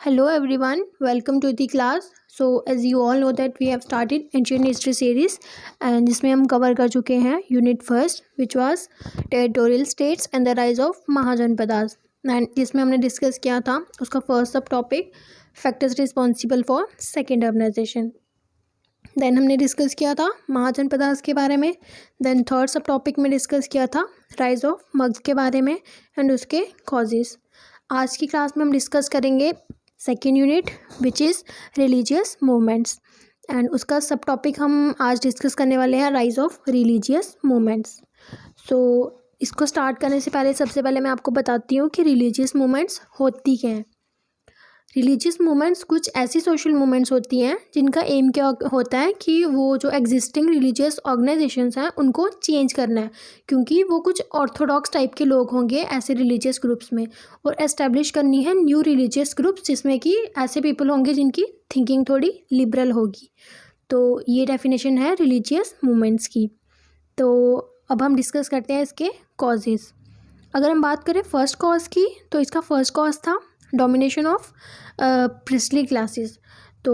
Hello everyone, welcome to the class. So as you all know that we have started ancient history series and जिसमें हम cover कर चुके हैं unit first which was territorial states and the rise of mahajanapadas and जिसमें हमने discuss किया था उसका first subtopic factors responsible for second urbanisation. Then हमने डिस्कस किया था महाजनपदास के बारे में। देन थर्ड सब टॉपिक में डिस्कस किया था राइज ऑफ मग्ध के बारे में एंड उसके कॉजेज़। आज की क्लास में हम डिस्कस करेंगे second unit which is religious movements and उसका सब टॉपिक हम आज डिस्कस करने वाले हैं राइज ऑफ रिलीजियस मूवमेंट्स। सो इसको स्टार्ट करने से पहले सबसे पहले मैं आपको बताती हूँ कि रिलीजियस मूवमेंट्स होती क्या हैं। रिलीजियस मूवमेंट्स कुछ ऐसी सोशल मूवमेंट्स होती हैं जिनका एम क्या होता है कि वो जो एग्जिस्टिंग रिलीजियस ऑर्गेनाइजेशंस हैं उनको चेंज करना है, क्योंकि वो कुछ ऑर्थोडॉक्स टाइप के लोग होंगे ऐसे रिलीजियस ग्रुप्स में, और एस्टेब्लिश करनी है न्यू रिलीजियस ग्रुप्स जिसमें कि ऐसे पीपल होंगे जिनकी थिंकिंग थोड़ी लिबरल होगी। तो ये डेफिनेशन है रिलीजियस मूवमेंट्स की। तो अब हम डिस्कस करते हैं इसके कॉजेज़। अगर हम बात करें फर्स्ट कॉज की तो इसका फर्स्ट कॉज था डोमिनेशन ऑफ प्रिस्टली क्लासेस। तो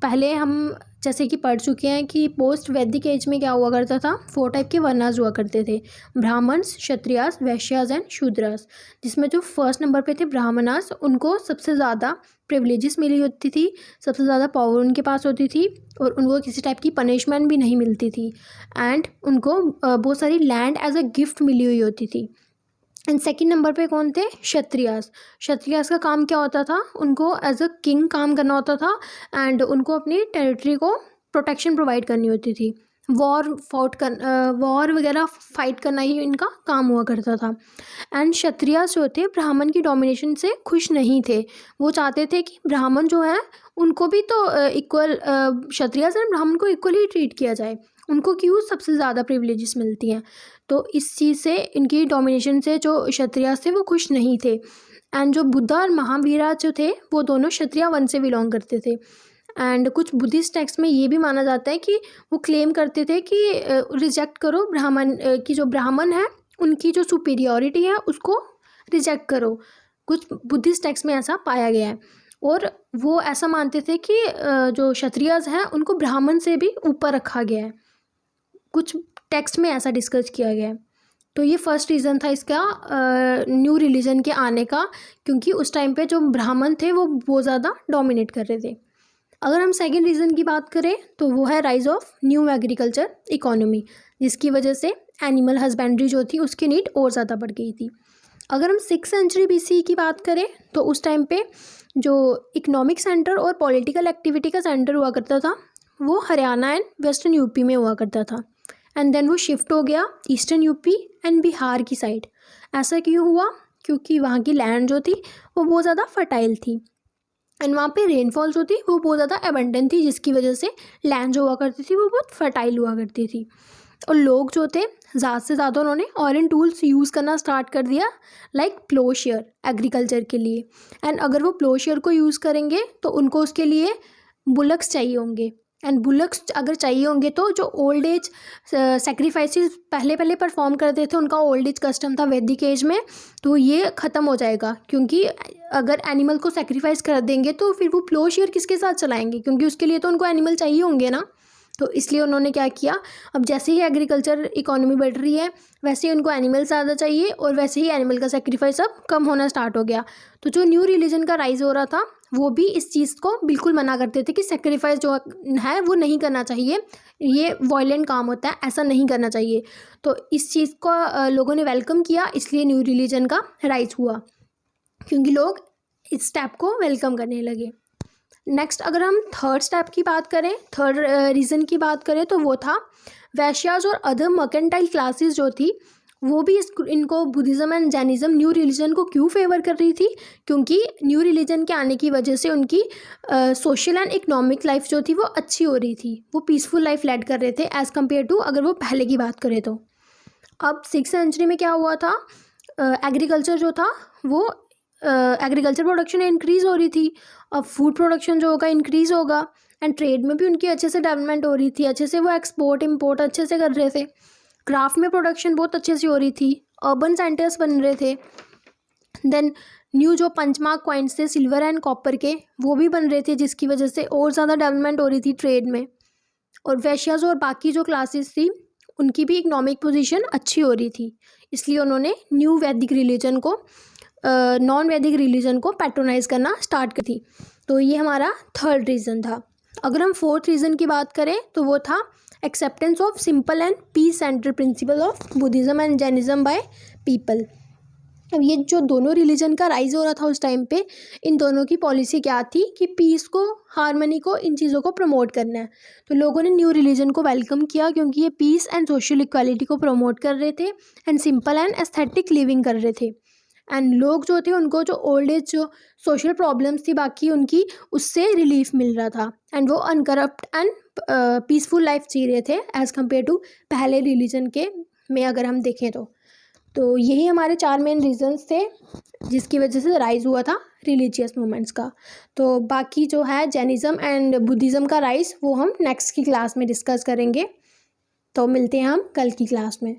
पहले हम जैसे कि पढ़ चुके हैं कि पोस्ट वैदिक एज में क्या हुआ करता था, 4 टाइप के वर्णास हुआ करते थे, ब्राह्मण्स, क्षत्रियास, वैश्यास एंड शूद्रास। जिसमें जो फर्स्ट नंबर पे थे ब्राह्मणास, उनको सबसे ज़्यादा प्रिविलेजेस मिली होती थी, सबसे ज़्यादा पावर उनके पास होती थी और उनको किसी टाइप की पनिशमेंट भी नहीं मिलती थी एंड उनको बहुत सारी लैंड एज अ गिफ्ट मिली हुई होती थी। एंड सेकेंड नंबर पे कौन थे, क्षत्रियास। क्षत्रियास का काम क्या होता था, उनको एज अ किंग काम करना होता था एंड उनको अपनी टेरिटरी को प्रोटेक्शन प्रोवाइड करनी होती थी। वॉर वगैरह फाइट करना ही इनका काम हुआ करता था। एंड क्षत्रियास जो थे ब्राह्मण की डोमिनेशन से खुश नहीं थे, वो चाहते थे कि ब्राह्मण जो है उनको भी तो इक्वल, क्षत्रियास एंड ब्राह्मण को इक्वली ट्रीट किया जाए, उनको क्यों सबसे ज़्यादा प्रिविलेजेस मिलती हैं। तो इस चीज़ से, इनकी डोमिनेशन से जो क्षत्रियास थे वो खुश नहीं थे। एंड जो बुद्ध और महावीरा जो थे वो दोनों क्षत्रिय वंश से बिलोंग करते थे। एंड कुछ बुद्धिस्ट टेक्स्ट में ये भी माना जाता है कि वो क्लेम करते थे कि रिजेक्ट करो ब्राह्मण की, जो ब्राह्मण है उनकी जो सुपीरियॉरिटी है उसको रिजेक्ट करो। कुछ बुद्धिस्ट टेक्स्ट में ऐसा पाया गया है और वो ऐसा मानते थे कि जो क्षत्रियज हैं उनको ब्राह्मण से भी ऊपर रखा गया है, कुछ टेक्स्ट में ऐसा डिस्कस किया गया है। तो ये फर्स्ट रीज़न था इसका न्यू रिलीजन के आने का, क्योंकि उस टाइम पे जो ब्राह्मण थे वो बहुत ज़्यादा डोमिनेट कर रहे थे। अगर हम सेकेंड रीज़न की बात करें तो वो है rise of new agriculture economy, जिसकी वजह से एनिमल हस्बेंड्री जो थी उसकी नीड और ज़्यादा बढ़ गई थी। अगर हम 6th सेंचुरी BC की बात करें तो उस टाइम पे जो इकोनॉमिक सेंटर और पॉलिटिकल एक्टिविटी का सेंटर हुआ करता था वो हरियाणा एंड वेस्टर्न यूपी में हुआ करता था। एंड देन वो शिफ्ट हो गया ईस्टर्न यूपी एंड बिहार की साइड। ऐसा क्यों हुआ, क्योंकि वहाँ की लैंड जो थी वो बहुत ज़्यादा फर्टाइल थी एंड वहाँ पे रेनफॉल जो थी वो बहुत ज़्यादा एबंडेंट थी, जिसकी वजह से लैंड जो हुआ करती थी वो बहुत फर्टाइल हुआ करती थी। और लोग जो थे ज़्यादा से ज़्यादा उन्होंने ऑयरन टूल्स यूज़ करना स्टार्ट कर दिया, लाइक प्लोशेयर एग्रीकल्चर के लिए। एंड अगर वो प्लोशेयर को यूज़ करेंगे तो उनको उसके लिए बुलक्स चाहिए होंगे, एंड बुलक्स अगर चाहिए होंगे तो जो ओल्ड एज सेक्रीफाइसेस पहले पहले परफॉर्म करते थे, उनका ओल्ड एज कस्टम था वैदिक एज में, तो ये ख़त्म हो जाएगा। क्योंकि अगर एनिमल को सेक्रीफाइस कर देंगे तो फिर वो प्लोशेयर किसके साथ चलाएंगे, क्योंकि उसके लिए तो उनको एनिमल चाहिए होंगे ना। तो इसलिए उन्होंने क्या किया, अब जैसे ही एग्रीकल्चर इकोनॉमी बढ़ रही है वैसे ही उनको एनिमल ज़्यादा चाहिए और वैसे ही एनिमल का सेक्रीफाइस अब कम होना स्टार्ट हो गया। तो जो न्यू रिलीजन का राइज हो रहा था वो भी इस चीज़ को बिल्कुल मना करते थे कि सेक्रीफाइस जो है वो नहीं करना चाहिए, ये वायलेंट काम होता है, ऐसा नहीं करना चाहिए। तो इस चीज़ को लोगों ने वेलकम किया, इसलिए न्यू रिलीजन का राइज हुआ, क्योंकि लोग इस स्टेप को वेलकम करने लगे। नेक्स्ट अगर हम थर्ड स्टेप की बात करें, थर्ड रीज़न की बात करें तो वो था वैश्यास और अदर मर्केंटाइल क्लासेस जो थी वो भी इनको Buddhism and Jainism new religion को क्यों फेवर कर रही थी, क्योंकि न्यू रिलीजन के आने की वजह से उनकी सोशल एंड इकोनॉमिक लाइफ जो थी वो अच्छी हो रही थी, वो पीसफुल लाइफ लीड कर रहे थे एज़ कम्पेयर टू अगर वो पहले की बात करें तो। अब 6th सेंचुरी में क्या हुआ था, एग्रीकल्चर जो था वो एग्रीकल्चर प्रोडक्शन इंक्रीज़ हो रही थी, अब फूड प्रोडक्शन जो होगा इंक्रीज़ होगा एंड ट्रेड में भी उनकी अच्छे से डेवलपमेंट हो रही थी, अच्छे से वो एक्सपोर्ट इम्पोर्ट अच्छे से कर रहे थे, क्राफ्ट में प्रोडक्शन बहुत अच्छे से हो रही थी, अर्बन सेंटर्स बन रहे थे। देन न्यू जो पंचमार्क कॉइन्स थे सिल्वर एंड कॉपर के, वो भी बन रहे थे, जिसकी वजह से और ज़्यादा डेवलपमेंट हो रही थी ट्रेड में। और वैश्याज और बाकी जो क्लासेस थी उनकी भी इकोनॉमिक पोजीशन अच्छी हो रही थी, इसलिए उन्होंने न्यू वैदिक रिलीजन को नॉन वैदिक रिलीजन को पैट्रोनाइज करना स्टार्ट कर दी। तो ये हमारा थर्ड रीज़न था। अगर हम फोर्थ रीज़न की बात करें तो वो था acceptance of simple and peace centre principle of Buddhism and Jainism by people. अब ये जो दोनों रिलीजन का राइज हो रहा था उस टाइम पे, इन दोनों की पॉलिसी क्या थी कि पीस को, हार्मनी को, इन चीज़ों को प्रमोट करना है। तो लोगों ने न्यू रिलीजन को वेलकम किया क्योंकि ये पीस एंड सोशल इक्वालिटी को प्रमोट कर रहे थे and simple and aesthetic living कर रहे थे। एंड लोग जो थे उनको जो ओल्ड एज जो सोशल प्रॉब्लम्स थी बाकी उनकी, उससे रिलीफ मिल रहा था एंड वो अनकरप्ट एंड पीसफुल लाइफ जी रहे थे एज़ कम्पेयर टू पहले रिलीजन के में अगर हम देखें तो यही हमारे 4 मेन रीजंस थे जिसकी वजह से राइज हुआ था रिलीजियस मूवमेंट्स का। तो बाकी जो है जैनिज़्म एंड बुद्धिज़्म का राइज वो हम नेक्स्ट की क्लास में डिस्कस करेंगे। तो मिलते हैं हम कल की क्लास में।